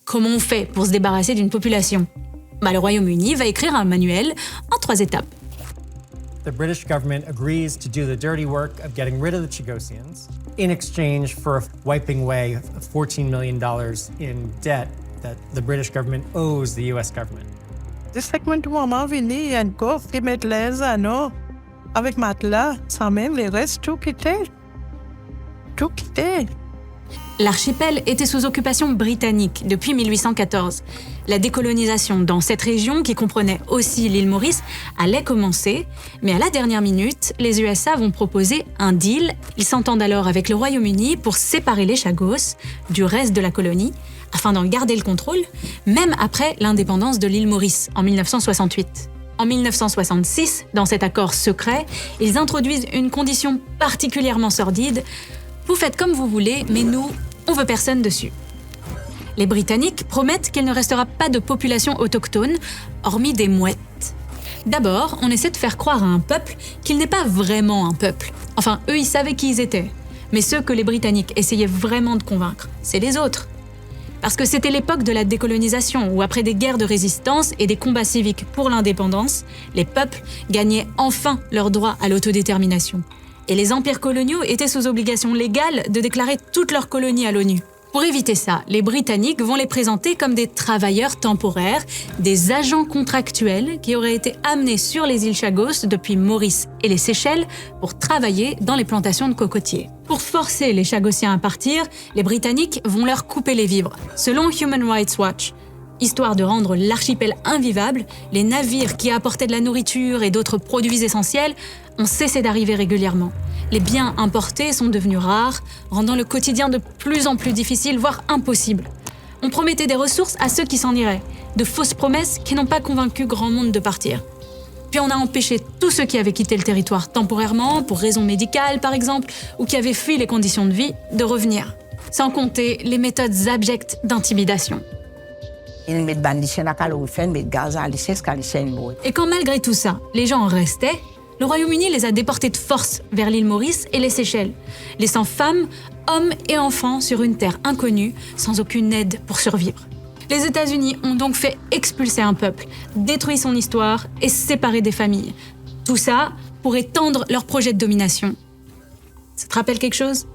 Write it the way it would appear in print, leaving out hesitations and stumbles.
Comment on fait pour se débarrasser d'une population ? Le Royaume-Uni va écrire un manuel en 3 étapes. The British government agrees to do the dirty work of getting rid of the Chagosians in exchange for wiping away $14 million in debt that the British government owes the US government. Je sais que mon maman venait encore qui met les anneaux avec matelas, sans même les restes tout quitté. Tout quitté. L'archipel était sous occupation britannique depuis 1814. La décolonisation dans cette région, qui comprenait aussi l'île Maurice, allait commencer, mais à la dernière minute, les USA vont proposer un deal. Ils s'entendent alors avec le Royaume-Uni pour séparer les Chagos du reste de la colonie, afin d'en garder le contrôle, même après l'indépendance de l'île Maurice en 1968. En 1966, dans cet accord secret, ils introduisent une condition particulièrement sordide. Vous faites comme vous voulez, mais nous, on veut personne dessus. Les Britanniques promettent qu'il ne restera pas de population autochtone, hormis des mouettes. D'abord, on essaie de faire croire à un peuple qu'il n'est pas vraiment un peuple. Enfin, eux, ils savaient qui ils étaient. Mais ceux que les Britanniques essayaient vraiment de convaincre, c'est les autres. Parce que c'était l'époque de la décolonisation, où après des guerres de résistance et des combats civiques pour l'indépendance, les peuples gagnaient enfin leur droit à l'autodétermination. Et les empires coloniaux étaient sous obligation légale de déclarer toutes leurs colonies à l'ONU. Pour éviter ça, les Britanniques vont les présenter comme des travailleurs temporaires, des agents contractuels qui auraient été amenés sur les îles Chagos depuis Maurice et les Seychelles pour travailler dans les plantations de cocotiers. Pour forcer les Chagosiens à partir, les Britanniques vont leur couper les vivres. Selon Human Rights Watch, histoire de rendre l'archipel invivable, les navires qui apportaient de la nourriture et d'autres produits essentiels ont cessé d'arriver régulièrement. Les biens importés sont devenus rares, rendant le quotidien de plus en plus difficile, voire impossible. On promettait des ressources à ceux qui s'en iraient, de fausses promesses qui n'ont pas convaincu grand monde de partir. Puis on a empêché tous ceux qui avaient quitté le territoire temporairement, pour raisons médicales par exemple, ou qui avaient fui les conditions de vie, de revenir. Sans compter les méthodes abjectes d'intimidation. Et quand malgré tout ça, les gens en restaient, le Royaume-Uni les a déportés de force vers l'île Maurice et les Seychelles, laissant femmes, hommes et enfants sur une terre inconnue, sans aucune aide pour survivre. Les États-Unis ont donc fait expulser un peuple, détruit son histoire et séparé des familles. Tout ça pour étendre leur projet de domination. Ça te rappelle quelque chose ?